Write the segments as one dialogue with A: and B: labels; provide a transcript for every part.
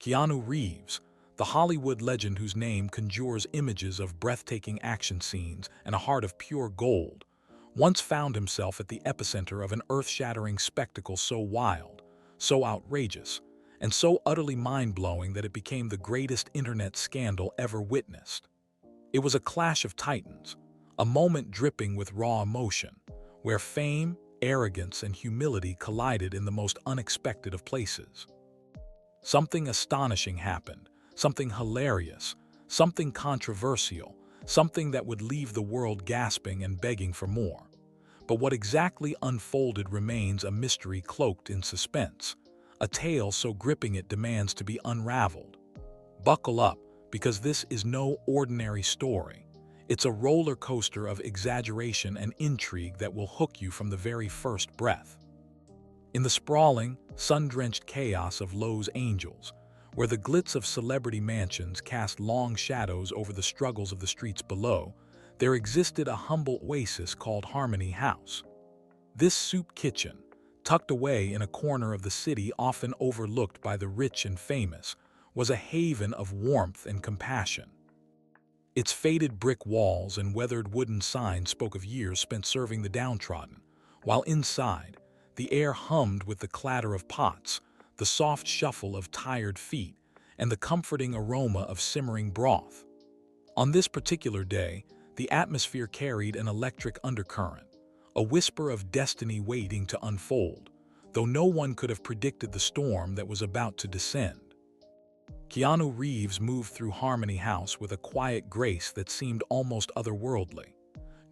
A: Keanu Reeves, the Hollywood legend whose name conjures images of breathtaking action scenes and a heart of pure gold, once found himself at the epicenter of an earth-shattering spectacle so wild, so outrageous, and so utterly mind-blowing that it became the greatest internet scandal ever witnessed. It was a clash of titans, a moment dripping with raw emotion, where fame, arrogance, and humility collided in the most unexpected of places. Something astonishing happened, something hilarious, something controversial, something that would leave the world gasping and begging for more. But what exactly unfolded remains a mystery cloaked in suspense, a tale so gripping it demands to be unraveled. Buckle up, because this is no ordinary story. It's a roller coaster of exaggeration and intrigue that will hook you from the very first breath. In the sprawling, sun-drenched chaos of Los Angeles, where the glitz of celebrity mansions cast long shadows over the struggles of the streets below, there existed a humble oasis called Harmony House. This soup kitchen, tucked away in a corner of the city often overlooked by the rich and famous, was a haven of warmth and compassion. Its faded brick walls and weathered wooden signs spoke of years spent serving the downtrodden, while inside, the air hummed with the clatter of pots, the soft shuffle of tired feet, and the comforting aroma of simmering broth. On this particular day, the atmosphere carried an electric undercurrent, a whisper of destiny waiting to unfold, though no one could have predicted the storm that was about to descend. Keanu Reeves moved through Harmony House with a quiet grace that seemed almost otherworldly.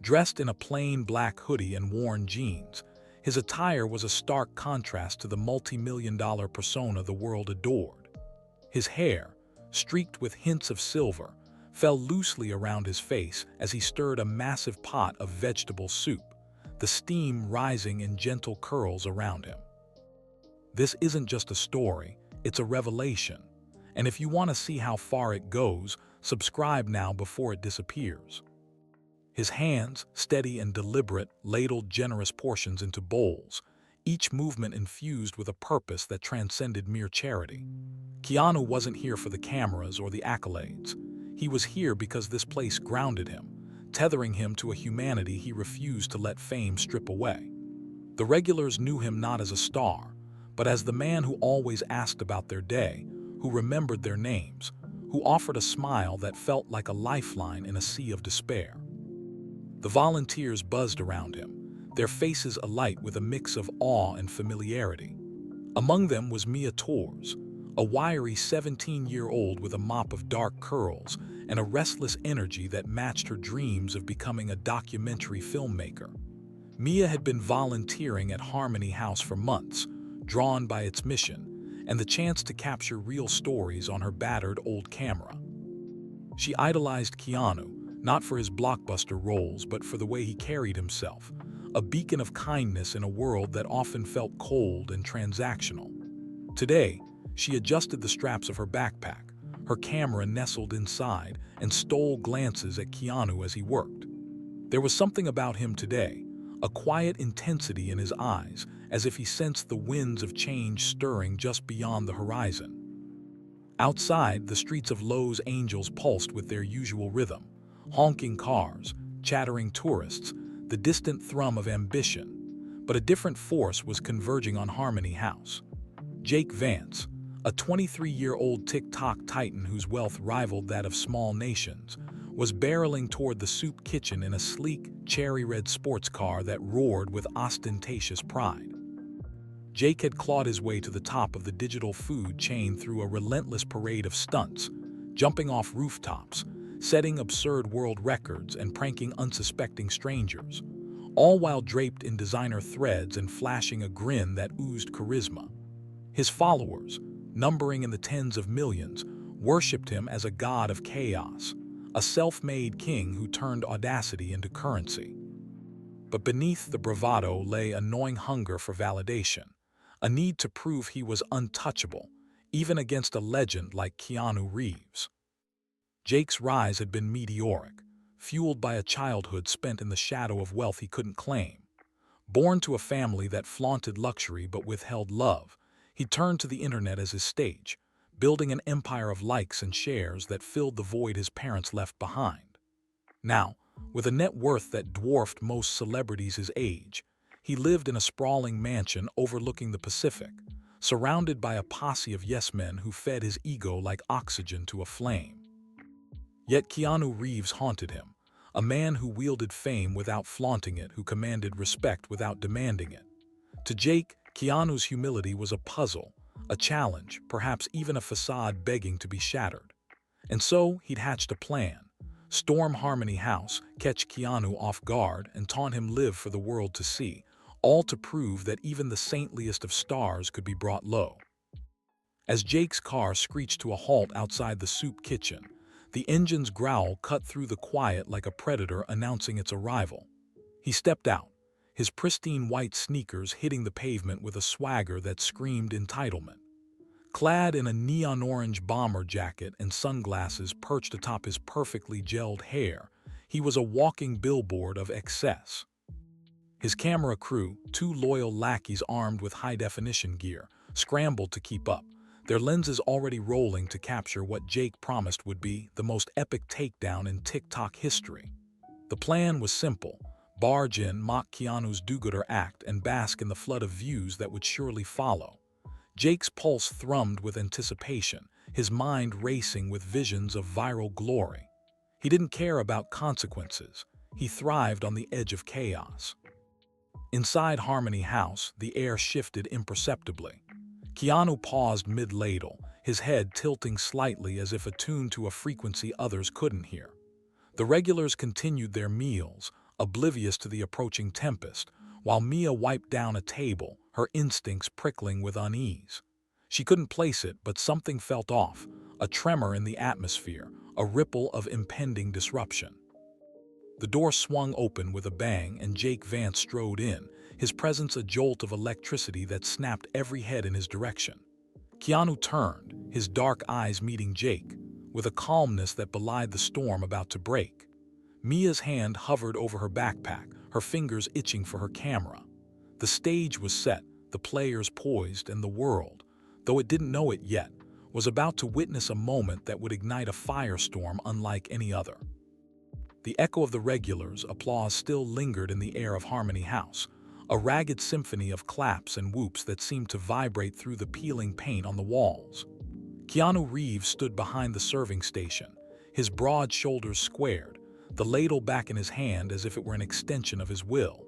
A: Dressed in a plain black hoodie and worn jeans, his attire was a stark contrast to the multi-million-dollar persona the world adored. His hair, streaked with hints of silver, fell loosely around his face as he stirred a massive pot of vegetable soup, the steam rising in gentle curls around him. This isn't just a story, it's a revelation. And if you want to see how far it goes, subscribe now before it disappears. His hands, steady and deliberate, ladled generous portions into bowls, each movement infused with a purpose that transcended mere charity. Keanu wasn't here for the cameras or the accolades. He was here because this place grounded him, tethering him to a humanity he refused to let fame strip away. The regulars knew him not as a star, but as the man who always asked about their day, who remembered their names, who offered a smile that felt like a lifeline in a sea of despair. The volunteers buzzed around him, their faces alight with a mix of awe and familiarity. Among them was Mia Torres, a wiry 17-year-old with a mop of dark curls and a restless energy that matched her dreams of becoming a documentary filmmaker. Mia had been volunteering at Harmony House for months, drawn by its mission and the chance to capture real stories on her battered old camera. She idolized Keanu, not for his blockbuster roles but for the way he carried himself, a beacon of kindness in a world that often felt cold and transactional. Today, she adjusted the straps of her backpack, her camera nestled inside, and stole glances at Keanu as he worked. There was something about him today, a quiet intensity in his eyes, as if he sensed the winds of change stirring just beyond the horizon. Outside, the streets of Los Angeles pulsed with their usual rhythm, honking cars, chattering tourists, the distant thrum of ambition. But a different force was converging on Harmony House. Jake Vance, a 23-year-old TikTok titan whose wealth rivaled that of small nations, was barreling toward the soup kitchen in a sleek, cherry-red sports car that roared with ostentatious pride. Jake had clawed his way to the top of the digital food chain through a relentless parade of stunts, jumping off rooftops, setting absurd world records and pranking unsuspecting strangers, all while draped in designer threads and flashing a grin that oozed charisma. His followers, numbering in the tens of millions, worshipped him as a god of chaos, a self-made king who turned audacity into currency. But beneath the bravado lay a gnawing hunger for validation, a need to prove he was untouchable, even against a legend like Keanu Reeves. Jake's rise had been meteoric, fueled by a childhood spent in the shadow of wealth he couldn't claim. Born to a family that flaunted luxury but withheld love, he turned to the internet as his stage, building an empire of likes and shares that filled the void his parents left behind. Now, with a net worth that dwarfed most celebrities his age, he lived in a sprawling mansion overlooking the Pacific, surrounded by a posse of yes-men who fed his ego like oxygen to a flame. Yet Keanu Reeves haunted him, a man who wielded fame without flaunting it, who commanded respect without demanding it. To Jake, Keanu's humility was a puzzle, a challenge, perhaps even a facade begging to be shattered. And so he'd hatched a plan: storm Harmony House, catch Keanu off guard, and taunt him live for the world to see, all to prove that even the saintliest of stars could be brought low. As Jake's car screeched to a halt outside the soup kitchen, the engine's growl cut through the quiet like a predator announcing its arrival. He stepped out, his pristine white sneakers hitting the pavement with a swagger that screamed entitlement. Clad in a neon-orange bomber jacket and sunglasses perched atop his perfectly gelled hair, he was a walking billboard of excess. His camera crew, two loyal lackeys armed with high-definition gear, scrambled to keep up, their lenses already rolling to capture what Jake promised would be the most epic takedown in TikTok history. The plan was simple: barge in, mock Keanu's do-gooder act, and bask in the flood of views that would surely follow. Jake's pulse thrummed with anticipation, his mind racing with visions of viral glory. He didn't care about consequences. He thrived on the edge of chaos. Inside Harmony House, the air shifted imperceptibly. Keanu paused mid-ladle, his head tilting slightly as if attuned to a frequency others couldn't hear. The regulars continued their meals, oblivious to the approaching tempest, while Mia wiped down a table, her instincts prickling with unease. She couldn't place it, but something felt off, a tremor in the atmosphere, a ripple of impending disruption. The door swung open with a bang and Jake Vance strode in, his presence a jolt of electricity that snapped every head in his direction. Keanu turned, his dark eyes meeting Jake, with a calmness that belied the storm about to break. Mia's hand hovered over her backpack, her fingers itching for her camera. The stage was set, the players poised, and the world, though it didn't know it yet, was about to witness a moment that would ignite a firestorm unlike any other. The echo of the regulars' applause still lingered in the air of Harmony House, a ragged symphony of claps and whoops that seemed to vibrate through the peeling paint on the walls. Keanu Reeves stood behind the serving station, his broad shoulders squared, the ladle back in his hand as if it were an extension of his will.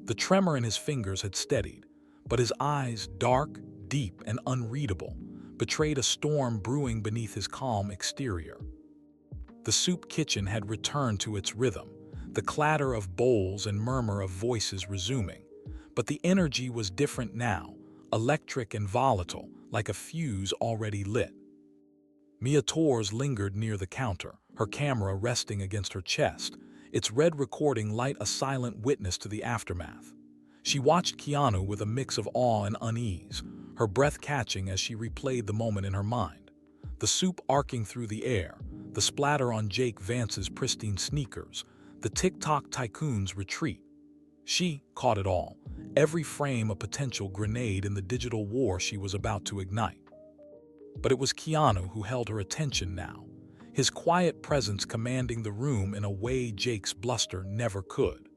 A: The tremor in his fingers had steadied, but his eyes, dark, deep, and unreadable, betrayed a storm brewing beneath his calm exterior. The soup kitchen had returned to its rhythm, the clatter of bowls and murmur of voices resuming. But the energy was different now, electric and volatile, like a fuse already lit. Mia Torres lingered near the counter, her camera resting against her chest, its red recording light a silent witness to the aftermath. She watched Keanu with a mix of awe and unease, her breath catching as she replayed the moment in her mind. The soup arcing through the air, the splatter on Jake Vance's pristine sneakers, the TikTok tycoon's retreat. She caught it all, every frame a potential grenade in the digital war she was about to ignite. But it was Keanu who held her attention now, his quiet presence commanding the room in a way Jake's bluster never could.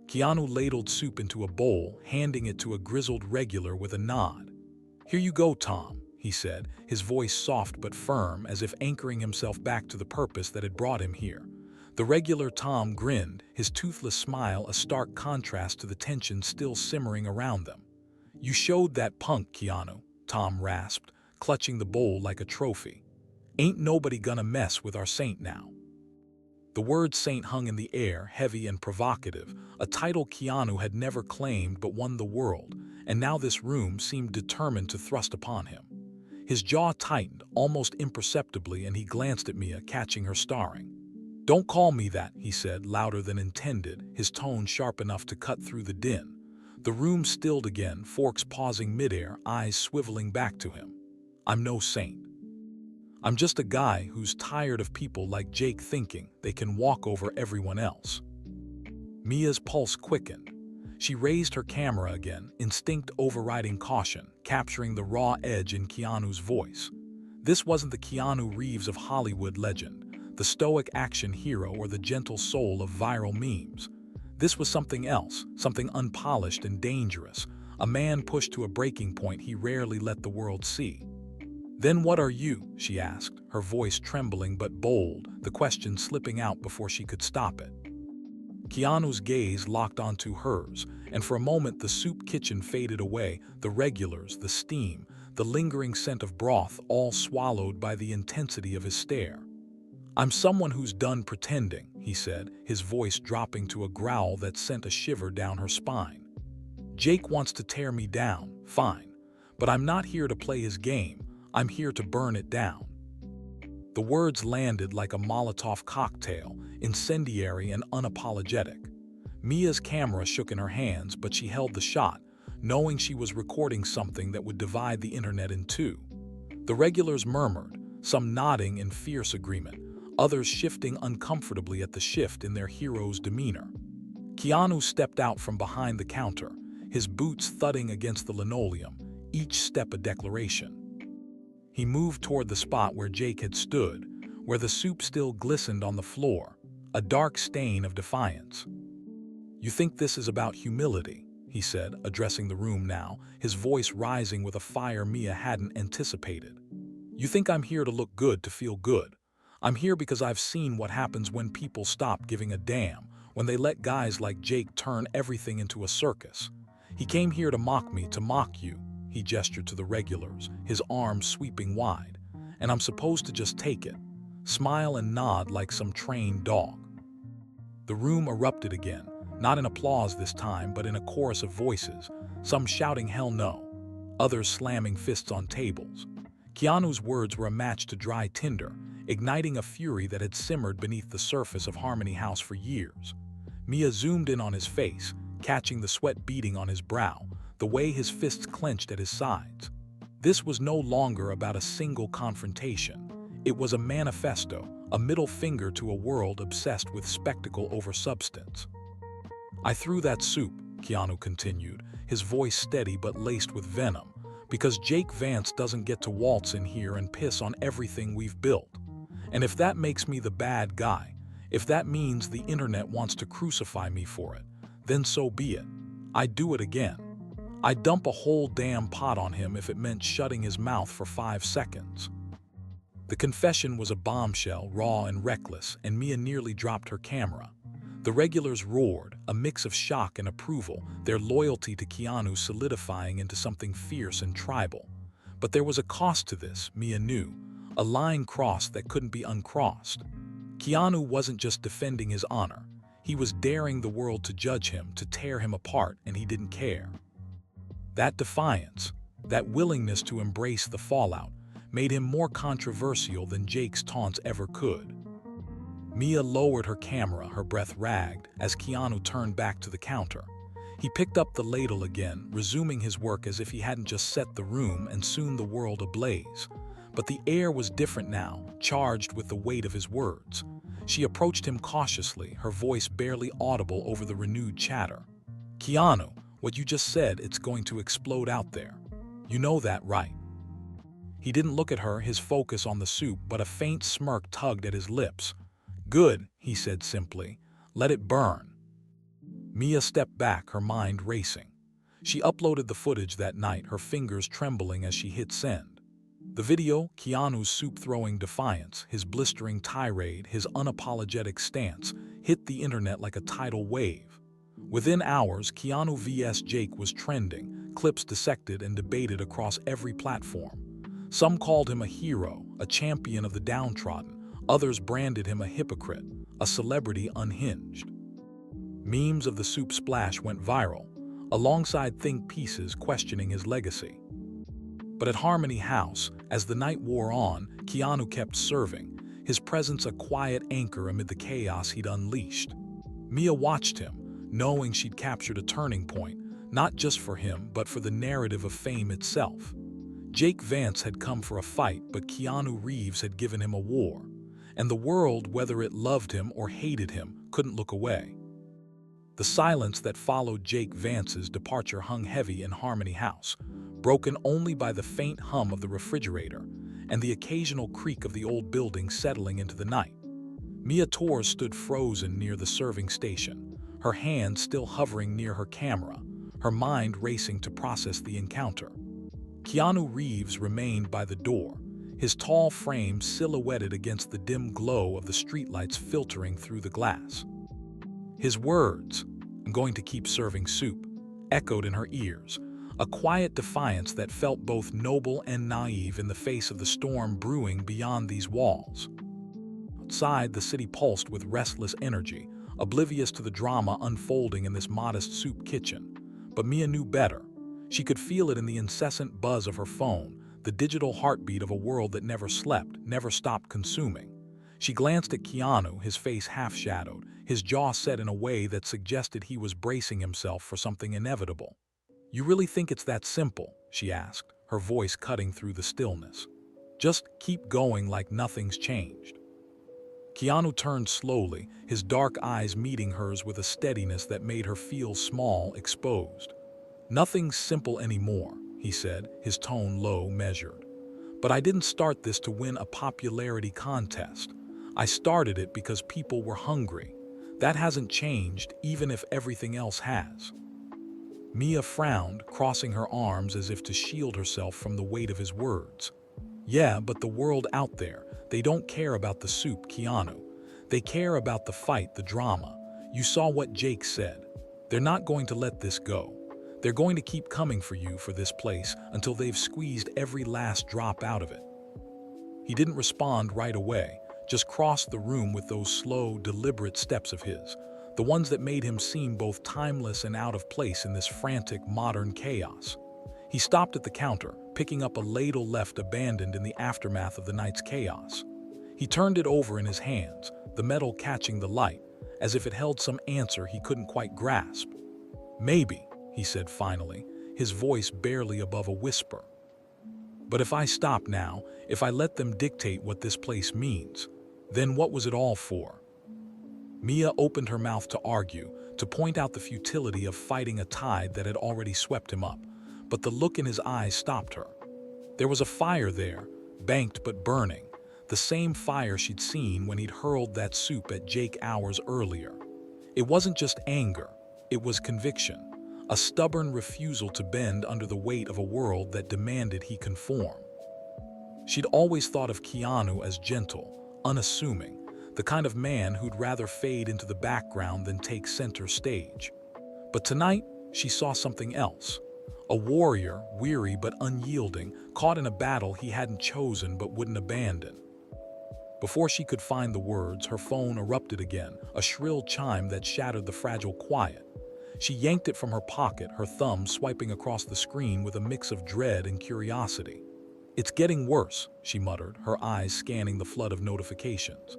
A: Keanu ladled soup into a bowl, handing it to a grizzled regular with a nod. "Here you go, Tom," he said, his voice soft but firm, as if anchoring himself back to the purpose that had brought him here. The regular Tom grinned, his toothless smile a stark contrast to the tension still simmering around them. "You showed that punk, Keanu," Tom rasped, clutching the bowl like a trophy. "Ain't nobody gonna mess with our saint now." The word saint hung in the air, heavy and provocative, a title Keanu had never claimed but won the world, and now this room seemed determined to thrust upon him. His jaw tightened, almost imperceptibly, and he glanced at Mia, catching her staring. "Don't call me that," he said, louder than intended, his tone sharp enough to cut through the din. The room stilled again, Forks pausing midair, eyes swiveling back to him. "I'm no saint. I'm just a guy who's tired of people like Jake thinking they can walk over everyone else." Mia's pulse quickened. She raised her camera again, instinct overriding caution, capturing the raw edge in Keanu's voice. This wasn't the Keanu Reeves of Hollywood legend, the stoic action hero or the gentle soul of viral memes. This was something else, something unpolished and dangerous, a man pushed to a breaking point he rarely let the world see. "Then what are you?" she asked, her voice trembling but bold, the question slipping out before she could stop it. Keanu's gaze locked onto hers, and for a moment the soup kitchen faded away, the regulars, the steam, the lingering scent of broth, all swallowed by the intensity of his stare. "I'm someone who's done pretending," he said, his voice dropping to a growl that sent a shiver down her spine. "Jake wants to tear me down, fine. But I'm not here to play his game, I'm here to burn it down." The words landed like a Molotov cocktail, incendiary and unapologetic. Mia's camera shook in her hands, but she held the shot, knowing she was recording something that would divide the internet in two. The regulars murmured, some nodding in fierce agreement, others shifting uncomfortably at the shift in their hero's demeanor. Keanu stepped out from behind the counter, his boots thudding against the linoleum, each step a declaration. He moved toward the spot where Jake had stood, where the soup still glistened on the floor, a dark stain of defiance. "You think this is about humility?" he said, addressing the room now, his voice rising with a fire Mia hadn't anticipated. "You think I'm here to look good to feel good? I'm here because I've seen what happens when people stop giving a damn, when they let guys like Jake turn everything into a circus. He came here to mock me, to mock you." He gestured to the regulars, his arms sweeping wide. "And I'm supposed to just take it, smile and nod like some trained dog." The room erupted again, not in applause this time, but in a chorus of voices, some shouting "hell no," others slamming fists on tables. Keanu's words were a match to dry tinder, igniting a fury that had simmered beneath the surface of Harmony House for years. Mia zoomed in on his face, catching the sweat beading on his brow, the way his fists clenched at his sides. This was no longer about a single confrontation. It was a manifesto, a middle finger to a world obsessed with spectacle over substance. "I threw that soup," Keanu continued, his voice steady but laced with venom, "because Jake Vance doesn't get to waltz in here and piss on everything we've built. And if that makes me the bad guy, if that means the internet wants to crucify me for it, then so be it. I'd do it again. I'd dump a whole damn pot on him if it meant shutting his mouth for 5 seconds." The confession was a bombshell, raw and reckless, and Mia nearly dropped her camera. The regulars roared, a mix of shock and approval, their loyalty to Keanu solidifying into something fierce and tribal. But there was a cost to this, Mia knew, a line crossed that couldn't be uncrossed. Keanu wasn't just defending his honor. He was daring the world to judge him, to tear him apart, and he didn't care. That defiance, that willingness to embrace the fallout, made him more controversial than Jake's taunts ever could. Mia lowered her camera, her breath ragged, as Keanu turned back to the counter. He picked up the ladle again, resuming his work as if he hadn't just set the room and soon the world ablaze. But the air was different now, charged with the weight of his words. She approached him cautiously, her voice barely audible over the renewed chatter. "Keanu, what you just said, it's going to explode out there. You know that, right?" He didn't look at her, his focus on the soup, but a faint smirk tugged at his lips. "Good," he said simply. "Let it burn." Mia stepped back, her mind racing. She uploaded the footage that night, her fingers trembling as she hit send. The video, Keanu's soup-throwing defiance, his blistering tirade, his unapologetic stance, hit the internet like a tidal wave. Within hours, Keanu vs. Jake was trending, clips dissected and debated across every platform. Some called him a hero, a champion of the downtrodden. Others branded him a hypocrite, a celebrity unhinged. Memes of the soup splash went viral, alongside think pieces questioning his legacy. But at Harmony House, as the night wore on, Keanu kept serving, his presence a quiet anchor amid the chaos he'd unleashed. Mia watched him, knowing she'd captured a turning point, not just for him, but for the narrative of fame itself. Jake Vance had come for a fight, but Keanu Reeves had given him a war. And the world, whether it loved him or hated him, couldn't look away. The silence that followed Jake Vance's departure hung heavy in Harmony House, broken only by the faint hum of the refrigerator, and the occasional creak of the old building settling into the night. Mia Torres stood frozen near the serving station, her hand still hovering near her camera, her mind racing to process the encounter. Keanu Reeves remained by the door, his tall frame silhouetted against the dim glow of the streetlights filtering through the glass. His words, "I'm going to keep serving soup," echoed in her ears, a quiet defiance that felt both noble and naive in the face of the storm brewing beyond these walls. Outside, the city pulsed with restless energy, oblivious to the drama unfolding in this modest soup kitchen. But Mia knew better. She could feel it in the incessant buzz of her phone, the digital heartbeat of a world that never slept, never stopped consuming. She glanced at Keanu, his face half-shadowed, his jaw set in a way that suggested he was bracing himself for something inevitable. "You really think it's that simple?" she asked, her voice cutting through the stillness. "Just keep going like nothing's changed." Keanu turned slowly, his dark eyes meeting hers with a steadiness that made her feel small, exposed. "Nothing's simple anymore," he said, his tone low, measured. "But I didn't start this to win a popularity contest. I started it because people were hungry. That hasn't changed, even if everything else has." Mia frowned, crossing her arms as if to shield herself from the weight of his words. "Yeah, but the world out there, they don't care about the soup, Keanu. They care about the fight, the drama. You saw what Jake said. They're not going to let this go. They're going to keep coming for you for this place until they've squeezed every last drop out of it." He didn't respond right away, just crossed the room with those slow, deliberate steps of his, the ones that made him seem both timeless and out of place in this frantic, modern chaos. He stopped at the counter, picking up a ladle left abandoned in the aftermath of the night's chaos. He turned it over in his hands, the metal catching the light, as if it held some answer he couldn't quite grasp. "Maybe," he said finally, his voice barely above a whisper. "But if I stop now, if I let them dictate what this place means, then what was it all for?" Mia opened her mouth to argue, to point out the futility of fighting a tide that had already swept him up, but the look in his eyes stopped her. There was a fire there, banked but burning, the same fire she'd seen when he'd hurled that soup at Jake hours earlier. It wasn't just anger, it was conviction, a stubborn refusal to bend under the weight of a world that demanded he conform. She'd always thought of Keanu as gentle, unassuming, the kind of man who'd rather fade into the background than take center stage. But tonight, she saw something else. A warrior, weary but unyielding, caught in a battle he hadn't chosen but wouldn't abandon. Before she could find the words, her phone erupted again, a shrill chime that shattered the fragile quiet. She yanked it from her pocket, her thumb swiping across the screen with a mix of dread and curiosity. "It's getting worse," she muttered, her eyes scanning the flood of notifications.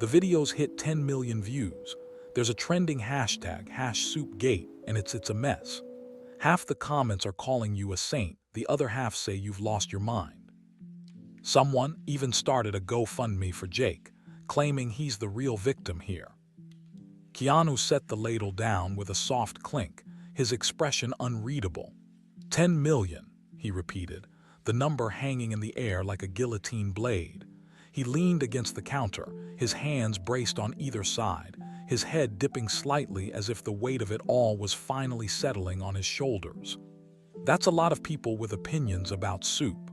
A: The video's hit 10 million views. There's a trending hashtag, #SoupGate, and it's a mess. Half the comments are calling you a saint, the other half say you've lost your mind. Someone even started a GoFundMe for Jake, claiming he's the real victim here. Keanu set the ladle down with a soft clink, his expression unreadable. 10 million, he repeated, the number hanging in the air like a guillotine blade. He leaned against the counter, his hands braced on either side, his head dipping slightly as if the weight of it all was finally settling on his shoulders. "That's a lot of people with opinions about soup."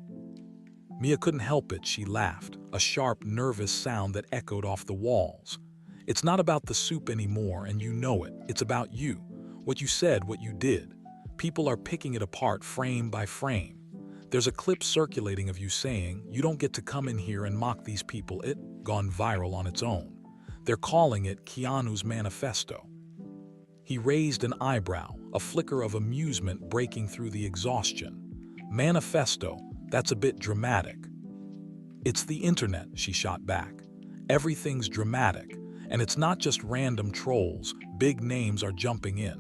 A: Mia couldn't help it, she laughed, a sharp, nervous sound that echoed off the walls. "It's not about the soup anymore, and you know it. It's about you. What you said, what you did. People are picking it apart frame by frame. There's a clip circulating of you saying, 'You don't get to come in here and mock these people.' It gone viral on its own. They're calling it Keanu's manifesto." He raised an eyebrow, a flicker of amusement breaking through the exhaustion. "Manifesto, that's a bit dramatic." "It's the internet," she shot back. "Everything's dramatic, and it's not just random trolls, big names are jumping in.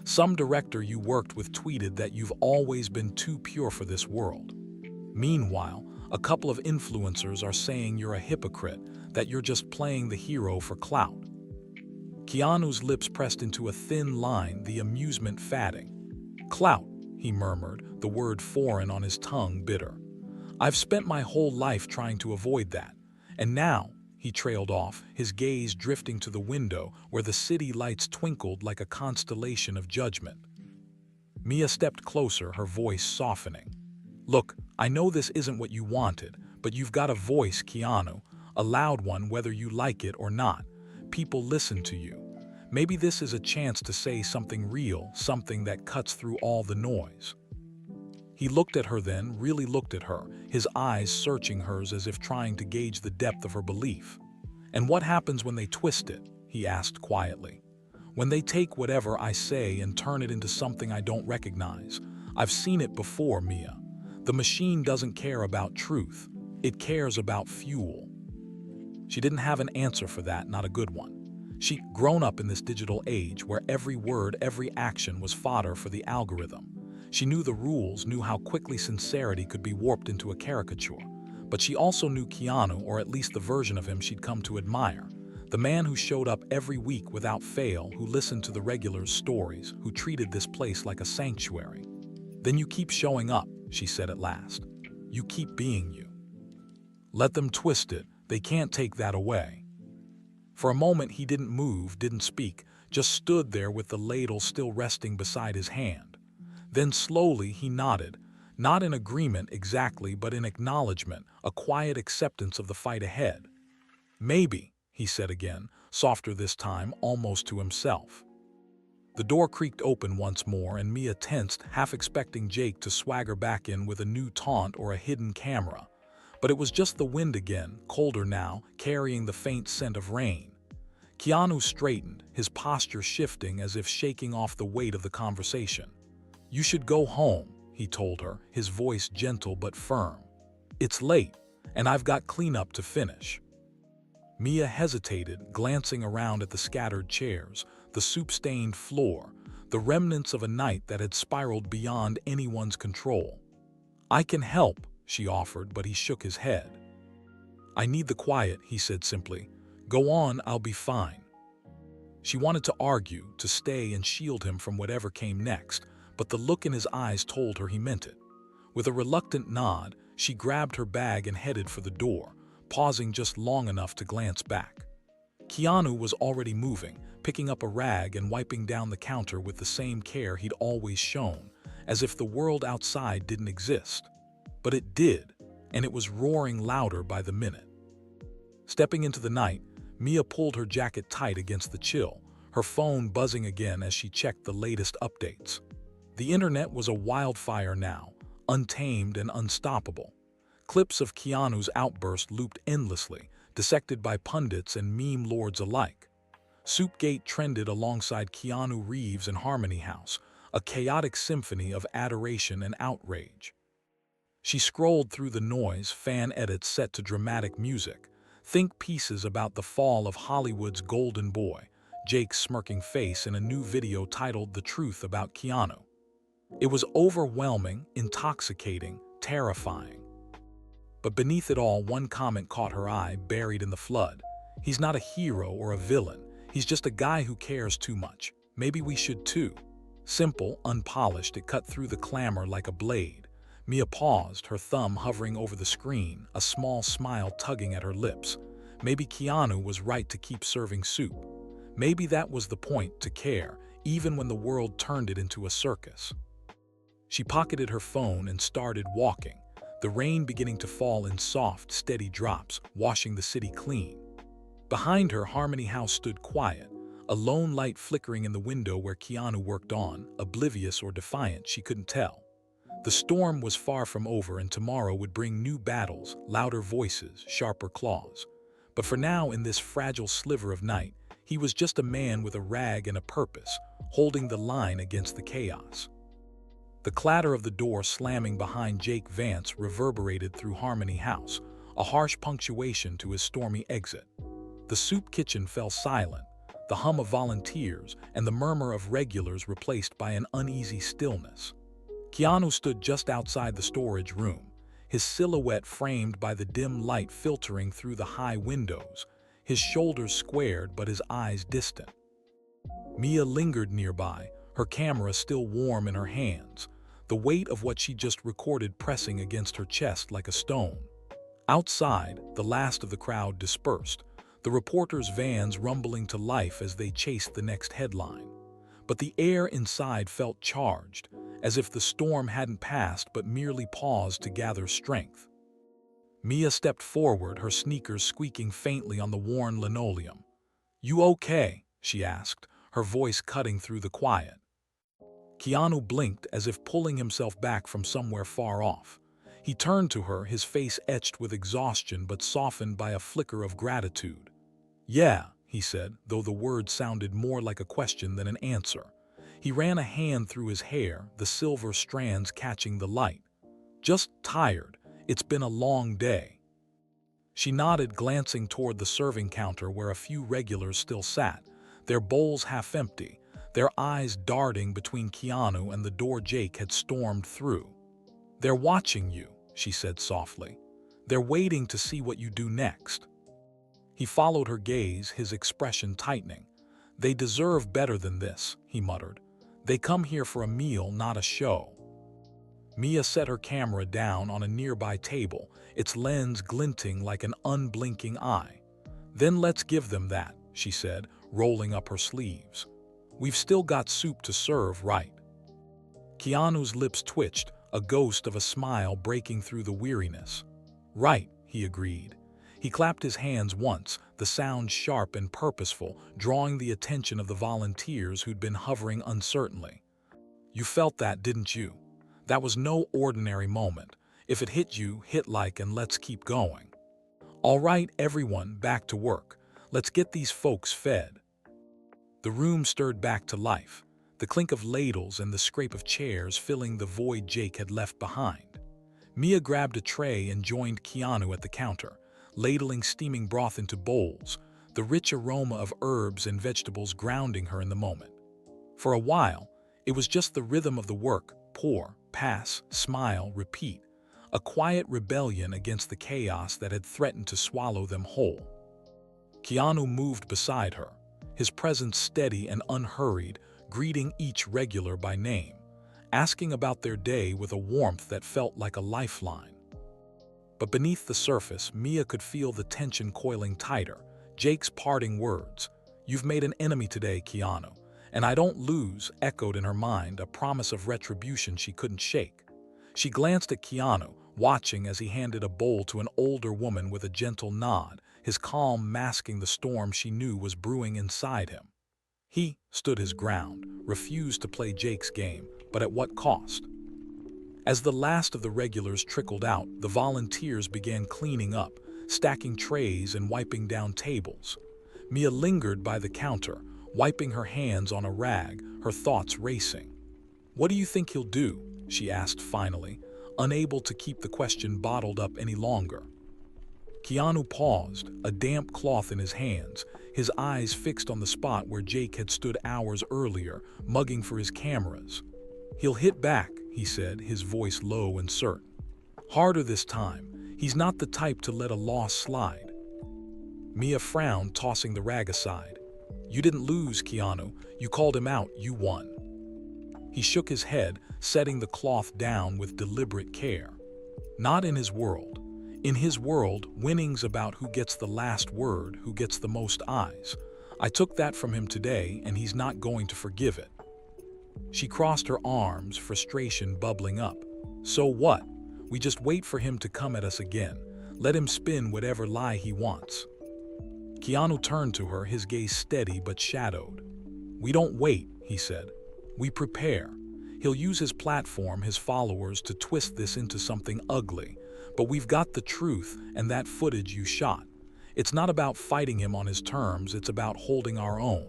A: Some director you worked with tweeted that you've always been too pure for this world. Meanwhile, a couple of influencers are saying you're a hypocrite, that you're just playing the hero for clout." Keanu's lips pressed into a thin line, the amusement fading. "Clout," he murmured, the word foreign on his tongue, bitter. I've spent my whole life trying to avoid that. And now, he trailed off, his gaze drifting to the window where the city lights twinkled like a constellation of judgment. Mia stepped closer, her voice softening. Look, I know this isn't what you wanted, but you've got a voice, Keanu, a loud one whether you like it or not. People listen to you. Maybe this is a chance to say something real, something that cuts through all the noise. He looked at her then, really looked at her, his eyes searching hers as if trying to gauge the depth of her belief. And what happens when they twist it? He asked quietly. When they take whatever I say and turn it into something I don't recognize. I've seen it before, Mia. The machine doesn't care about truth. It cares about fuel. She didn't have an answer for that, not a good one. She'd grown up in this digital age where every word, every action was fodder for the algorithm. She knew the rules, knew how quickly sincerity could be warped into a caricature. But she also knew Keanu, or at least the version of him she'd come to admire. The man who showed up every week without fail, who listened to the regulars' stories, who treated this place like a sanctuary. Then you keep showing up, she said at last. You keep being you. Let them twist it, they can't take that away. For a moment he didn't move, didn't speak, just stood there with the ladle still resting beside his hand. Then slowly he nodded, not in agreement exactly, but in acknowledgement, a quiet acceptance of the fight ahead. Maybe, he said again, softer this time, almost to himself. The door creaked open once more and Mia tensed, half expecting Jake to swagger back in with a new taunt or a hidden camera. But it was just the wind again, colder now, carrying the faint scent of rain. Keanu straightened, his posture shifting as if shaking off the weight of the conversation. You should go home, he told her, his voice gentle but firm. It's late, and I've got cleanup to finish. Mia hesitated, glancing around at the scattered chairs, the soup-stained floor, the remnants of a night that had spiraled beyond anyone's control. I can help, she offered, but he shook his head. I need the quiet, he said simply. Go on, I'll be fine. She wanted to argue, to stay and shield him from whatever came next, but the look in his eyes told her he meant it. With a reluctant nod, she grabbed her bag and headed for the door, pausing just long enough to glance back. Keanu was already moving, picking up a rag and wiping down the counter with the same care he'd always shown, as if the world outside didn't exist. But it did, and it was roaring louder by the minute. Stepping into the night, Mia pulled her jacket tight against the chill, her phone buzzing again as she checked the latest updates. The internet was a wildfire now, untamed and unstoppable. Clips of Keanu's outburst looped endlessly, dissected by pundits and meme lords alike. Soupgate trended alongside Keanu Reeves and Harmony House, a chaotic symphony of adoration and outrage. She scrolled through the noise, fan edits set to dramatic music, think pieces about the fall of Hollywood's golden boy, Jake's smirking face in a new video titled The Truth About Keanu. It was overwhelming, intoxicating, terrifying. But beneath it all, one comment caught her eye, buried in the flood. He's not a hero or a villain. He's just a guy who cares too much. Maybe we should too. Simple, unpolished, it cut through the clamor like a blade. Mia paused, her thumb hovering over the screen, a small smile tugging at her lips. Maybe Keanu was right to keep serving soup. Maybe that was the point, to care, even when the world turned it into a circus. She pocketed her phone and started walking, the rain beginning to fall in soft, steady drops, washing the city clean. Behind her, Harmony House stood quiet, a lone light flickering in the window where Keanu worked on, oblivious or defiant, she couldn't tell. The storm was far from over, and tomorrow would bring new battles, louder voices, sharper claws. But for now, in this fragile sliver of night, he was just a man with a rag and a purpose, holding the line against the chaos. The clatter of the door slamming behind Jake Vance reverberated through Harmony House, a harsh punctuation to his stormy exit. The soup kitchen fell silent, the hum of volunteers and the murmur of regulars replaced by an uneasy stillness. Keanu stood just outside the storage room, his silhouette framed by the dim light filtering through the high windows, his shoulders squared but his eyes distant. Mia lingered nearby, her camera still warm in her hands. the weight of what she just recorded pressing against her chest like a stone. Outside, the last of the crowd dispersed, the reporters' vans rumbling to life as they chased the next headline. But the air inside felt charged, as if the storm hadn't passed but merely paused to gather strength. Mia stepped forward, her sneakers squeaking faintly on the worn linoleum. "You okay?" she asked, her voice cutting through the quiet. Keanu blinked as if pulling himself back from somewhere far off. He turned to her, his face etched with exhaustion but softened by a flicker of gratitude. "Yeah," he said, though the words sounded more like a question than an answer. He ran a hand through his hair, the silver strands catching the light. "Just tired. It's been a long day." She nodded, glancing toward the serving counter where a few regulars still sat, their bowls half empty, their eyes darting between Keanu and the door Jake had stormed through. "They're watching you," she said softly. "They're waiting to see what you do next." He followed her gaze, his expression tightening. "They deserve better than this," he muttered. "They come here for a meal, not a show." Mia set her camera down on a nearby table, its lens glinting like an unblinking eye. "Then let's give them that," she said, rolling up her sleeves. "We've still got soup to serve, right?" Keanu's lips twitched, a ghost of a smile breaking through the weariness. "Right," he agreed. He clapped his hands once, the sound sharp and purposeful, drawing the attention of the volunteers who'd been hovering uncertainly. "You felt that, didn't you? That was no ordinary moment. If it hit you, hit like and let's keep going. All right, everyone, back to work. Let's get these folks fed." The room stirred back to life, the clink of ladles and the scrape of chairs filling the void Jake had left behind. Mia grabbed a tray and joined Keanu at the counter, ladling steaming broth into bowls, the rich aroma of herbs and vegetables grounding her in the moment. For a while, it was just the rhythm of the work, pour, pass, smile, repeat, a quiet rebellion against the chaos that had threatened to swallow them whole. Keanu moved beside her, his presence steady and unhurried, greeting each regular by name, asking about their day with a warmth that felt like a lifeline. But beneath the surface, Mia could feel the tension coiling tighter, Jake's parting words, "You've made an enemy today, Keanu, and I don't lose," echoed in her mind, a promise of retribution she couldn't shake. She glanced at Keanu, watching as he handed a bowl to an older woman with a gentle nod, his calm masking the storm she knew was brewing inside him. He stood his ground, refused to play Jake's game, but at what cost? As the last of the regulars trickled out, the volunteers began cleaning up, stacking trays and wiping down tables. Mia lingered by the counter, wiping her hands on a rag, her thoughts racing. "What do you think he'll do?" she asked finally, unable to keep the question bottled up any longer. Keanu paused, a damp cloth in his hands, his eyes fixed on the spot where Jake had stood hours earlier, mugging for his cameras. "He'll hit back," he said, his voice low and certain. "Harder this time. He's not the type to let a loss slide." Mia frowned, tossing the rag aside. "You didn't lose, Keanu. You called him out. You won." He shook his head, setting the cloth down with deliberate care. "Not in his world. In his world, winning's about who gets the last word, who gets the most eyes. I took that from him today, and he's not going to forgive it." She crossed her arms, frustration bubbling up. "So what? We just wait for him to come at us again. Let him spin whatever lie he wants." Keanu turned to her, his gaze steady but shadowed. "We don't wait," he said. "We prepare. He'll use his platform, his followers, to twist this into something ugly. But we've got the truth and that footage you shot. It's not about fighting him on his terms, it's about holding our own."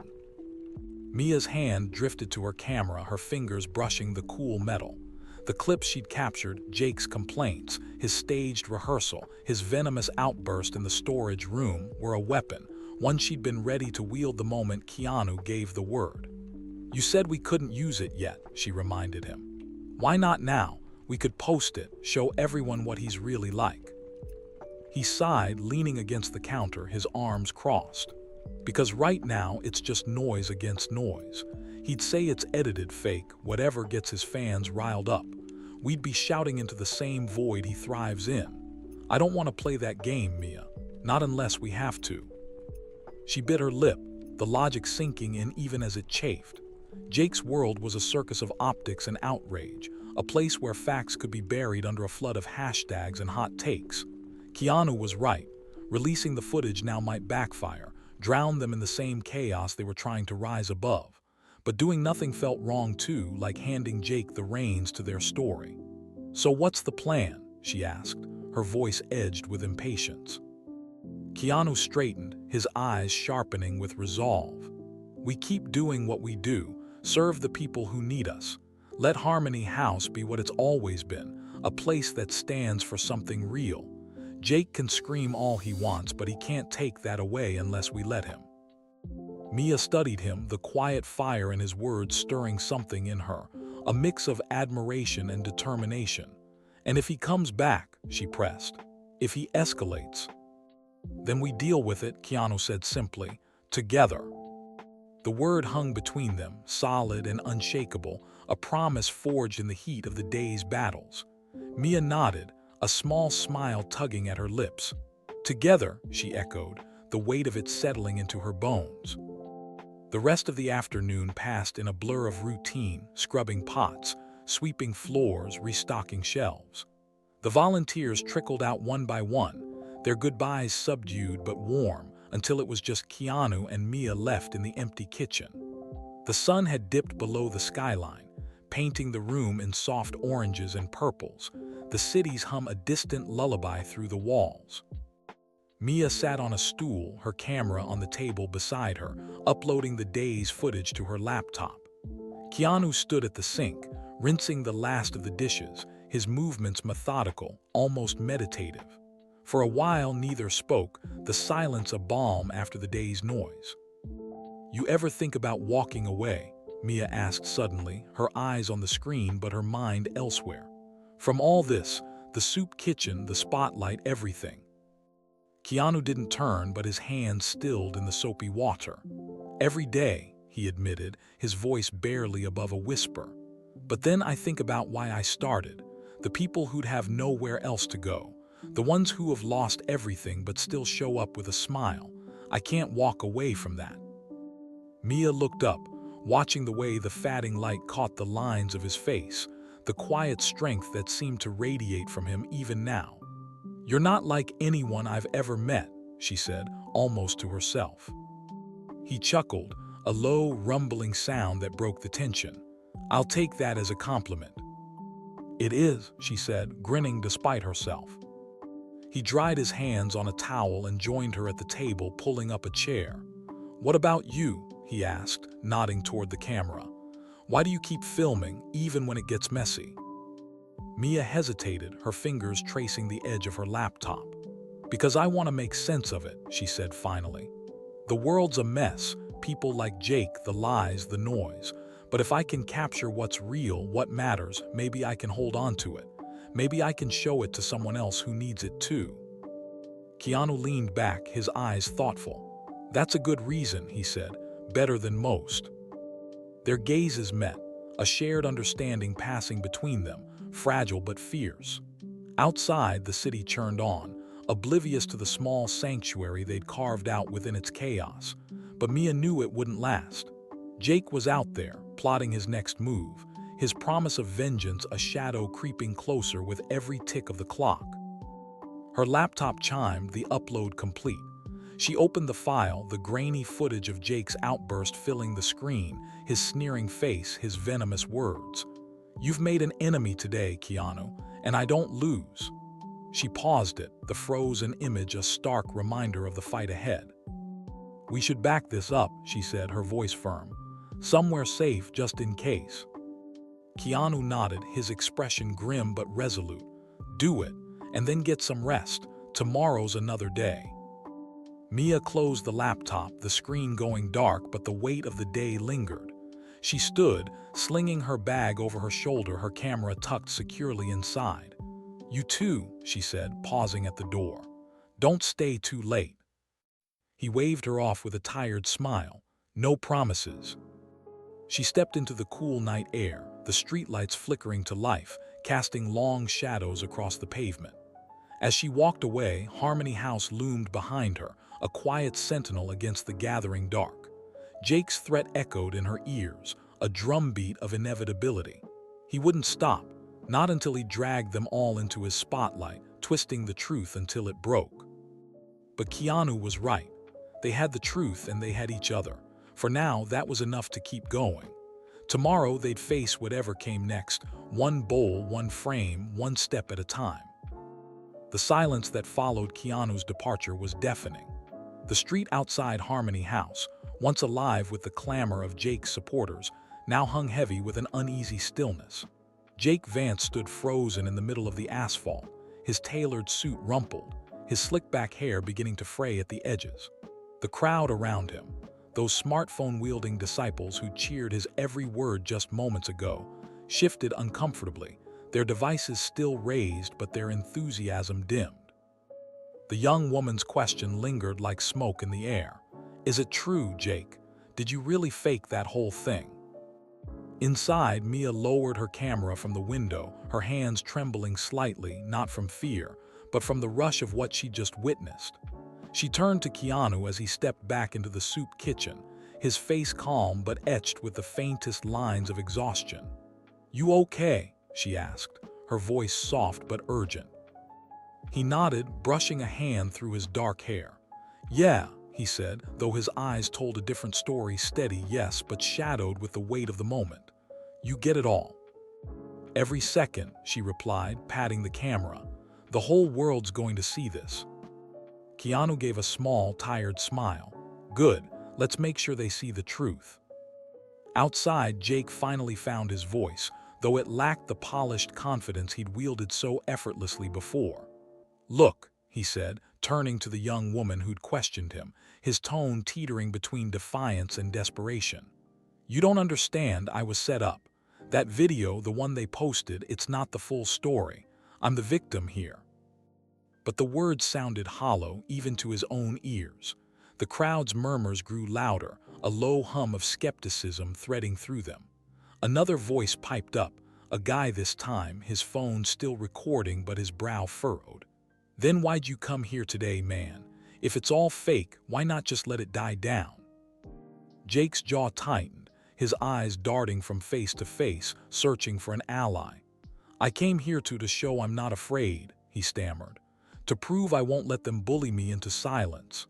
A: Mia's hand drifted to her camera, her fingers brushing the cool metal. The clips she'd captured, Jake's complaints, his staged rehearsal, his venomous outburst in the storage room, were a weapon, one she'd been ready to wield the moment Keanu gave the word. "You said we couldn't use it yet," she reminded him. "Why not now? We could post it, show everyone what he's really like." He sighed, leaning against the counter, his arms crossed. "Because right now, it's just noise against noise. He'd say it's edited fake, whatever gets his fans riled up. we'd be shouting into the same void he thrives in. I don't want to play that game, Mia. Not unless we have to. She bit her lip, the logic sinking in even as it chafed. Jake's world was a circus of optics and outrage, a place where facts could be buried under a flood of hashtags and hot takes. Keanu was right. Releasing the footage now might backfire, drown them in the same chaos they were trying to rise above. But doing nothing felt wrong too, like handing Jake the reins to their story. "So what's the plan?" she asked, her voice edged with impatience. Keanu straightened, his eyes sharpening with resolve. "We keep doing what we do, serve the people who need us. Let Harmony House be what it's always been, a place that stands for something real. Jake can scream all he wants, but he can't take that away unless we let him." Mia studied him, the quiet fire in his words stirring something in her, a mix of admiration and determination. "And if he comes back," she pressed, "if he escalates, then we deal with it," Keanu said simply, "together." The word hung between them, solid and unshakable, a promise forged in the heat of the day's battles. Mia nodded, a small smile tugging at her lips. "Together," she echoed, the weight of it settling into her bones. The rest of the afternoon passed in a blur of routine, scrubbing pots, sweeping floors, restocking shelves. The volunteers trickled out one by one, their goodbyes subdued but warm, until it was just Keanu and Mia left in the empty kitchen. The sun had dipped below the skyline, painting the room in soft oranges and purples, the city's hum a distant lullaby through the walls. Mia sat on a stool, her camera on the table beside her, uploading the day's footage to her laptop. Keanu stood at the sink, rinsing the last of the dishes, his movements methodical, almost meditative. For a while neither spoke, the silence a balm after the day's noise. "You ever think about walking away?" Mia asked suddenly, her eyes on the screen but her mind elsewhere. "From all this, the soup kitchen, the spotlight, everything." Keanu didn't turn, but his hands stilled in the soapy water. "Every day," he admitted, his voice barely above a whisper. "But then I think about why I started, the people who'd have nowhere else to go, the ones who have lost everything but still show up with a smile. I can't walk away from that." Mia looked up, watching the way the fading light caught the lines of his face, the quiet strength that seemed to radiate from him even now. "You're not like anyone I've ever met," she said, almost to herself. He chuckled, a low, rumbling sound that broke the tension. "I'll take that as a compliment." "It is," she said, grinning despite herself. He dried his hands on a towel and joined her at the table, pulling up a chair. "What about you?" he asked, nodding toward the camera. "Why do you keep filming, even when it gets messy?" Mia hesitated, her fingers tracing the edge of her laptop. "Because I want to make sense of it," she said finally. "The world's a mess, people like Jake, the lies, the noise. But if I can capture what's real, what matters, maybe I can hold on to it. Maybe I can show it to someone else who needs it too." Keanu leaned back, his eyes thoughtful. "That's a good reason," he said, "better than most." Their gazes met, a shared understanding passing between them, fragile but fierce. Outside, the city churned on, oblivious to the small sanctuary they'd carved out within its chaos. But Mia knew it wouldn't last. Jake was out there, plotting his next move, his promise of vengeance a shadow creeping closer with every tick of the clock. Her laptop chimed, the upload complete. She opened the file, the grainy footage of Jake's outburst filling the screen, his sneering face, his venomous words. "You've made an enemy today, Keanu, and I don't lose." She paused it, the frozen image a stark reminder of the fight ahead. "We should back this up," she said, her voice firm. "Somewhere safe just in case." Keanu nodded, his expression grim but resolute. "Do it, and then get some rest. Tomorrow's another day." Mia closed the laptop, the screen going dark, but the weight of the day lingered. She stood, slinging her bag over her shoulder, her camera tucked securely inside. "You too," she said, pausing at the door. "Don't stay too late." He waved her off with a tired smile. "No promises." She stepped into the cool night air, the streetlights flickering to life, casting long shadows across the pavement. As she walked away, Harmony House loomed behind her, a quiet sentinel against the gathering dark. Jake's threat echoed in her ears, a drumbeat of inevitability. He wouldn't stop, not until he dragged them all into his spotlight, twisting the truth until it broke. But Keanu was right. They had the truth and they had each other. For now, that was enough to keep going. Tomorrow, they'd face whatever came next, one bowl, one frame, one step at a time. The silence that followed Keanu's departure was deafening. The street outside Harmony House, once alive with the clamor of Jake's supporters, now hung heavy with an uneasy stillness. Jake Vance stood frozen in the middle of the asphalt, his tailored suit rumpled, his slick-back hair beginning to fray at the edges. The crowd around him, those smartphone-wielding disciples who cheered his every word just moments ago, shifted uncomfortably, their devices still raised but their enthusiasm dimmed. The young woman's question lingered like smoke in the air. "Is it true, Jake? Did you really fake that whole thing?" Inside, Mia lowered her camera from the window, her hands trembling slightly, not from fear, but from the rush of what she'd just witnessed. She turned to Keanu as he stepped back into the soup kitchen, his face calm but etched with the faintest lines of exhaustion. "You okay?" she asked, her voice soft but urgent. He nodded, brushing a hand through his dark hair. "Yeah," he said, though his eyes told a different story, steady, yes, but shadowed with the weight of the moment. "You get it all." "Every second," she replied, patting the camera. "The whole world's going to see this." Keanu gave a small, tired smile. "Good, let's make sure they see the truth." Outside, Jake finally found his voice, though it lacked the polished confidence he'd wielded so effortlessly before. "Look," he said, turning to the young woman who'd questioned him, his tone teetering between defiance and desperation. "You don't understand, I was set up. That video, the one they posted, it's not the full story. I'm the victim here." But the words sounded hollow, even to his own ears. The crowd's murmurs grew louder, a low hum of skepticism threading through them. Another voice piped up, a guy this time, his phone still recording but his brow furrowed. "Then why'd you come here today, man? If it's all fake, why not just let it die down?" Jake's jaw tightened, his eyes darting from face to face, searching for an ally. "I came here to show I'm not afraid," he stammered. "To prove I won't let them bully me into silence."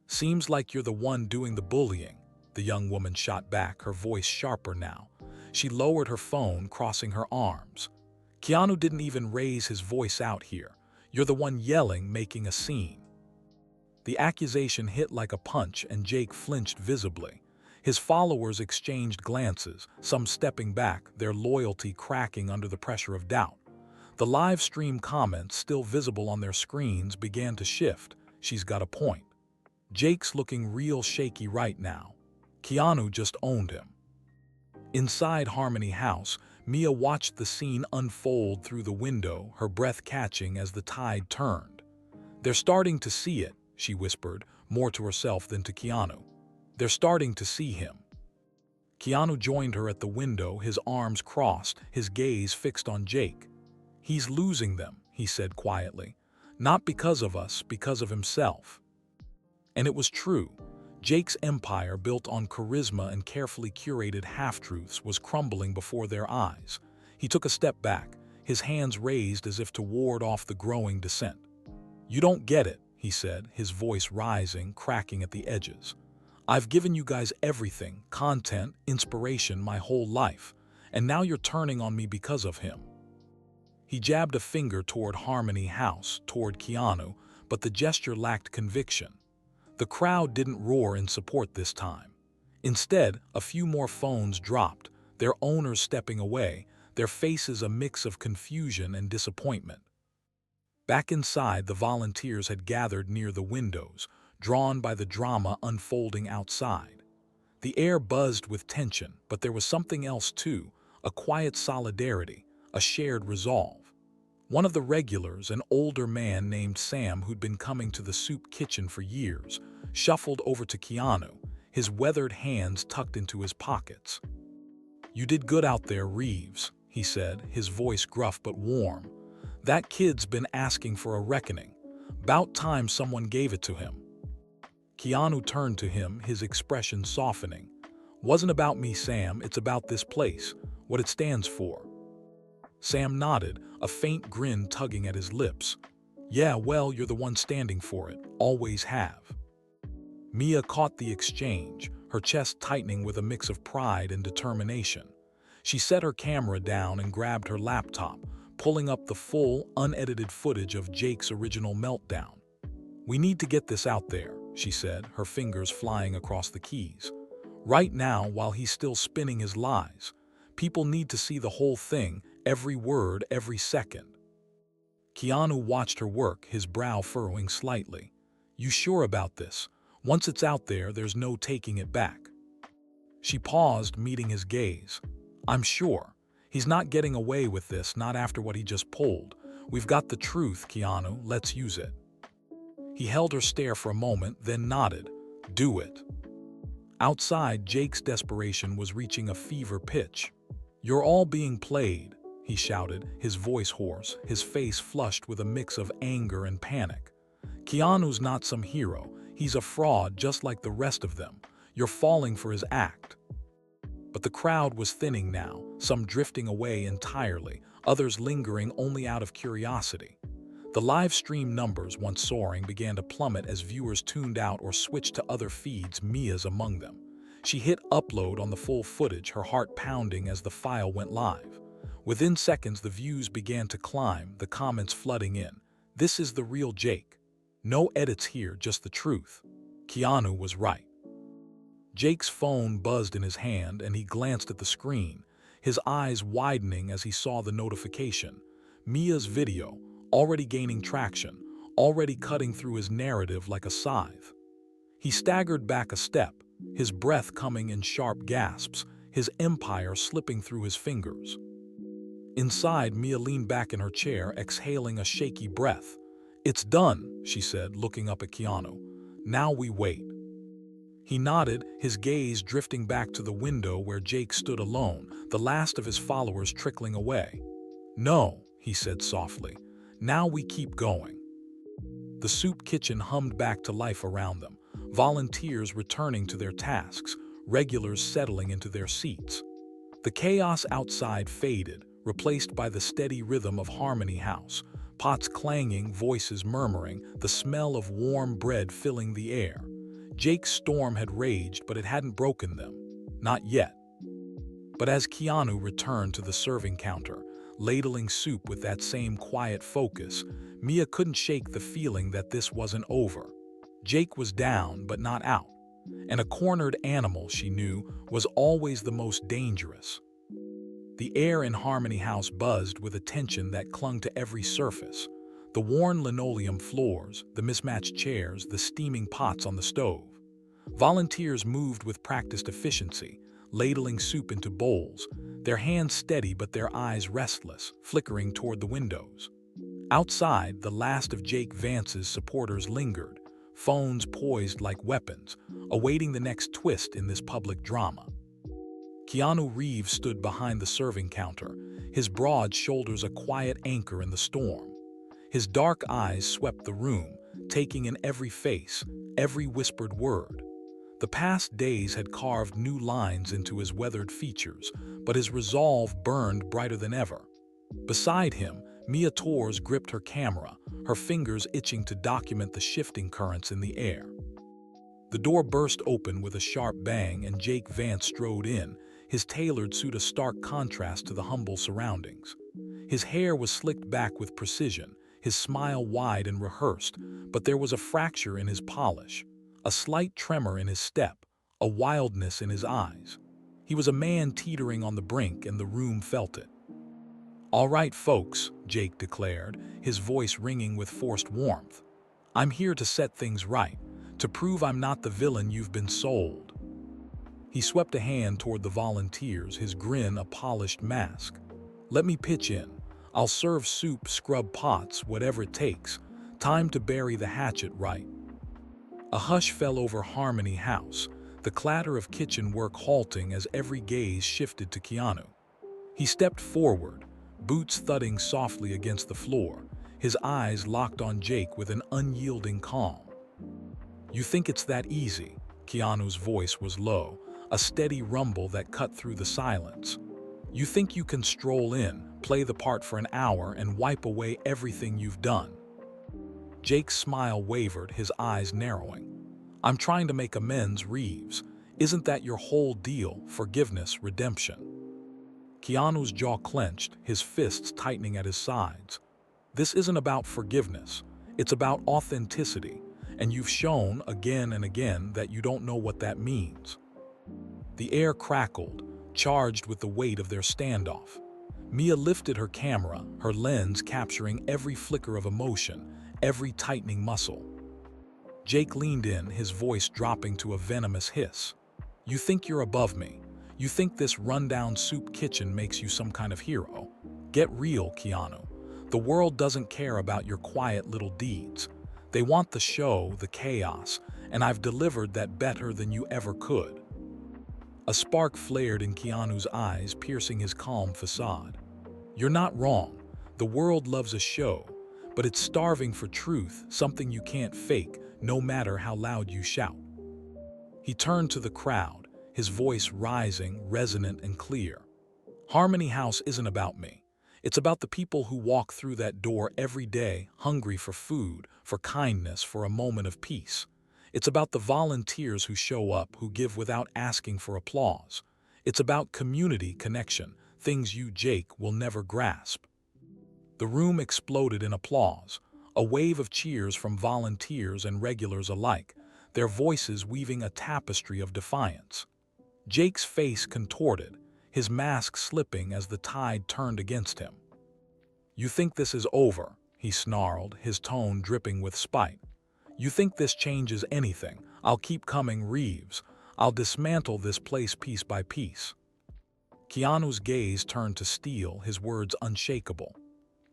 A: "Seems like you're the one doing the bullying," the young woman shot back, her voice sharper now. She lowered her phone, crossing her arms. "Keanu didn't even raise his voice out here. You're the one yelling, making a scene." The accusation hit like a punch and Jake flinched visibly. His followers exchanged glances, some stepping back, their loyalty cracking under the pressure of doubt. The live stream comments, still visible on their screens, began to shift. "She's got a point." "Jake's looking real shaky right now." Keanu just owned him. Inside Harmony House, Mia watched the scene unfold through the window, her breath catching as the tide turned. "They're starting to see it," she whispered, more to herself than to Keanu. "They're starting to see him." Keanu joined her at the window, his arms crossed, his gaze fixed on Jake. "He's losing them," he said quietly. "Not because of us, because of himself." And it was true. Jake's empire, built on charisma and carefully curated half-truths, was crumbling before their eyes. He took a step back, his hands raised as if to ward off the growing dissent. "You don't get it," he said, his voice rising, cracking at the edges. "I've given you guys everything, content, inspiration, my whole life, and now you're turning on me because of him." He jabbed a finger toward Harmony House, toward Keanu, but the gesture lacked conviction. The crowd didn't roar in support this time. Instead, a few more phones dropped, their owners stepping away, their faces a mix of confusion and disappointment. Back inside, the volunteers had gathered near the windows, drawn by the drama unfolding outside. The air buzzed with tension, but there was something else too, a quiet solidarity, a shared resolve. One of the regulars, an older man named Sam who'd been coming to the soup kitchen for years, shuffled over to Keanu, his weathered hands tucked into his pockets. "You did good out there, Reeves," he he said, his voice gruff but warm. "That kid's been asking for a reckoning. 'Bout time someone gave it to him." Keanu turned to him, his expression softening. "Wasn't about me, Sam, it's about this place, what it stands for." Sam nodded, a faint grin tugging at his lips. "Yeah, well, you're the one standing for it, always have." Mia caught the exchange, her chest tightening with a mix of pride and determination. She set her camera down and grabbed her laptop, pulling up the full, unedited footage of Jake's original meltdown. "We need to get this out there," she said, her fingers flying across the keys. "Right now, while he's still spinning his lies. People need to see the whole thing, every word, every second." Keanu watched her work, his brow furrowing slightly. "You sure about this? Once it's out there, there's no taking it back." She paused, meeting his gaze. "I'm sure. He's not getting away with this, not after what he just pulled. We've got the truth, Keanu, let's use it." He held her stare for a moment, then nodded. "Do it." Outside, Jake's desperation was reaching a fever pitch. "You're all being played," he shouted, his voice hoarse, his face flushed with a mix of anger and panic. "Keanu's not some hero. He's a fraud just like the rest of them. You're falling for his act." But the crowd was thinning now, some drifting away entirely, others lingering only out of curiosity. The live stream numbers, once soaring, began to plummet as viewers tuned out or switched to other feeds, Mia's among them. She hit upload on the full footage, her heart pounding as the file went live. Within seconds, the views began to climb, the comments flooding in. "This is the real Jake. No edits here, just the truth. Keanu was right." Jake's phone buzzed in his hand and he glanced at the screen, his eyes widening as he saw the notification. Mia's video, already gaining traction, already cutting through his narrative like a scythe. He staggered back a step, his breath coming in sharp gasps, his empire slipping through his fingers. Inside, Mia leaned back in her chair, exhaling a shaky breath. "It's done," she said, looking up at Keanu. "Now we wait." He nodded, his gaze drifting back to the window where Jake stood alone, the last of his followers trickling away. "No," he said softly. "Now we keep going." The soup kitchen hummed back to life around them, volunteers returning to their tasks, regulars settling into their seats. The chaos outside faded, replaced by the steady rhythm of Harmony House, pots clanging, voices murmuring, the smell of warm bread filling the air. Jake's storm had raged, but it hadn't broken them. Not yet. But as Keanu returned to the serving counter, ladling soup with that same quiet focus, Mia couldn't shake the feeling that this wasn't over. Jake was down, but not out. And a cornered animal, she knew, was always the most dangerous. The air in Harmony House buzzed with a tension that clung to every surface. The worn linoleum floors, the mismatched chairs, the steaming pots on the stove. Volunteers moved with practiced efficiency, ladling soup into bowls, their hands steady but their eyes restless, flickering toward the windows. Outside, the last of Jake Vance's supporters lingered, phones poised like weapons, awaiting the next twist in this public drama. Keanu Reeves stood behind the serving counter, his broad shoulders a quiet anchor in the storm. His dark eyes swept the room, taking in every face, every whispered word. The past days had carved new lines into his weathered features, but his resolve burned brighter than ever. Beside him, Mia Torres gripped her camera, her fingers itching to document the shifting currents in the air. The door burst open with a sharp bang and Jake Vance strode in, his tailored suit a stark contrast to the humble surroundings. His hair was slicked back with precision, his smile wide and rehearsed, but there was a fracture in his polish, a slight tremor in his step, a wildness in his eyes. He was a man teetering on the brink, and the room felt it. "All right, folks," Jake declared, his voice ringing with forced warmth. "I'm here to set things right, to prove I'm not the villain you've been sold." He swept a hand toward the volunteers, his grin a polished mask. "Let me pitch in. I'll serve soup, scrub pots, whatever it takes. Time to bury the hatchet right." A hush fell over Harmony House, the clatter of kitchen work halting as every gaze shifted to Keanu. He stepped forward, boots thudding softly against the floor, his eyes locked on Jake with an unyielding calm. "You think it's that easy?" Keanu's voice was low, a steady rumble that cut through the silence. "You think you can stroll in, play the part for an hour, and wipe away everything you've done?" Jake's smile wavered, his eyes narrowing. "I'm trying to make amends, Reeves. Isn't that your whole deal? Forgiveness, redemption?" Keanu's jaw clenched, his fists tightening at his sides. "This isn't about forgiveness. It's about authenticity, and you've shown again and again that you don't know what that means." The air crackled, charged with the weight of their standoff. Mia lifted her camera, her lens capturing every flicker of emotion, every tightening muscle. Jake leaned in, his voice dropping to a venomous hiss. "You think you're above me. You think this rundown soup kitchen makes you some kind of hero. Get real, Keanu. The world doesn't care about your quiet little deeds. They want the show, the chaos, and I've delivered that better than you ever could." A spark flared in Keanu's eyes, piercing his calm facade. "You're not wrong. The world loves a show, but it's starving for truth, something you can't fake, no matter how loud you shout." He turned to the crowd, his voice rising, resonant and clear. "Harmony House isn't about me. It's about the people who walk through that door every day, hungry for food, for kindness, for a moment of peace. It's about the volunteers who show up, who give without asking for applause. It's about community connection, things you, Jake, will never grasp." The room exploded in applause, a wave of cheers from volunteers and regulars alike, their voices weaving a tapestry of defiance. Jake's face contorted, his mask slipping as the tide turned against him. "You think this is over?" he snarled, his tone dripping with spite. "You think this changes anything? I'll keep coming, Reeves. I'll dismantle this place piece by piece." Keanu's gaze turned to steel, his words unshakable.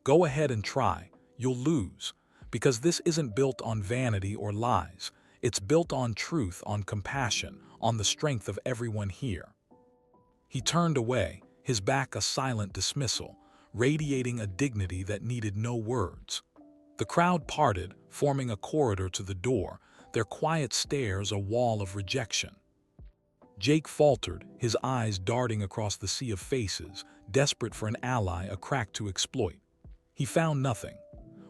A: "Go ahead and try. You'll lose. Because this isn't built on vanity or lies. It's built on truth, on compassion, on the strength of everyone here." He turned away, his back a silent dismissal, radiating a dignity that needed no words. The crowd parted, forming a corridor to the door, their quiet stares a wall of rejection. Jake faltered, his eyes darting across the sea of faces, desperate for an ally, a crack to exploit. He found nothing.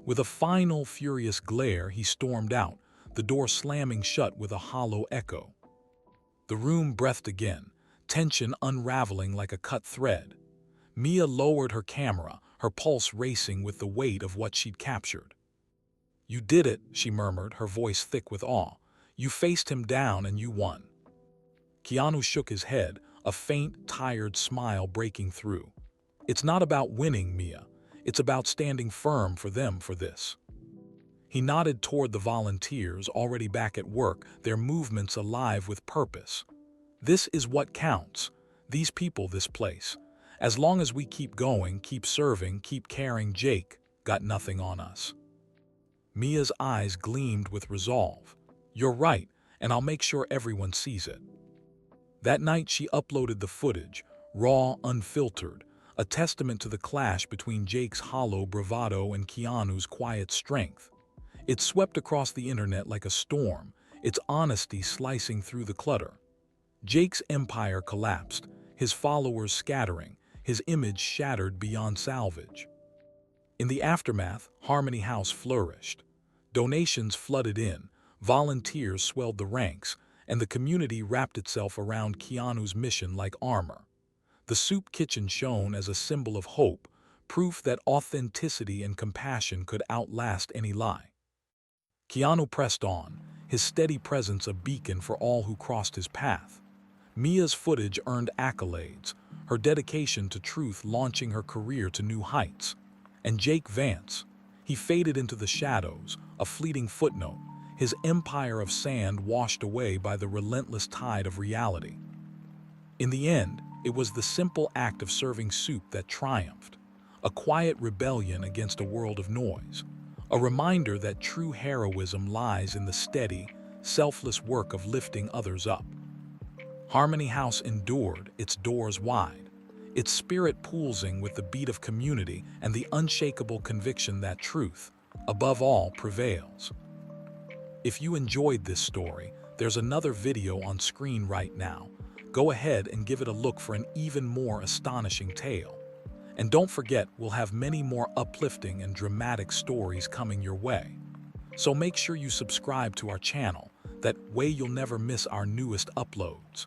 A: With a final, furious glare, he stormed out, the door slamming shut with a hollow echo. The room breathed again, tension unraveling like a cut thread. Mia lowered her camera, her pulse racing with the weight of what she'd captured. "You did it," she murmured, her voice thick with awe. "You faced him down and you won." Keanu shook his head, a faint, tired smile breaking through. "It's not about winning, Mia. It's about standing firm for them for this." He nodded toward the volunteers, already back at work, their movements alive with purpose. "This is what counts. These people, this place. As long as we keep going, keep serving, keep caring, Jake got nothing on us." Mia's eyes gleamed with resolve. "You're right, and I'll make sure everyone sees it." That night she uploaded the footage, raw, unfiltered, a testament to the clash between Jake's hollow bravado and Keanu's quiet strength. It swept across the internet like a storm, its honesty slicing through the clutter. Jake's empire collapsed, his followers scattering, his image shattered beyond salvage. In the aftermath, Harmony House flourished. Donations flooded in, volunteers swelled the ranks, and the community wrapped itself around Keanu's mission like armor. The soup kitchen shone as a symbol of hope, proof that authenticity and compassion could outlast any lie. Keanu pressed on, his steady presence a beacon for all who crossed his path. Mia's footage earned accolades, her dedication to truth launching her career to new heights. And Jake Vance, he faded into the shadows, a fleeting footnote, his empire of sand washed away by the relentless tide of reality. In the end, it was the simple act of serving soup that triumphed, a quiet rebellion against a world of noise, a reminder that true heroism lies in the steady, selfless work of lifting others up. Harmony House endured, its doors wide. its spirit pulsing with the beat of community and the unshakable conviction that truth, above all, prevails. If you enjoyed this story, there's another video on screen right now. Go ahead and give it a look for an even more astonishing tale. And don't forget, we'll have many more uplifting and dramatic stories coming your way. So make sure you subscribe to our channel. That way you'll never miss our newest uploads.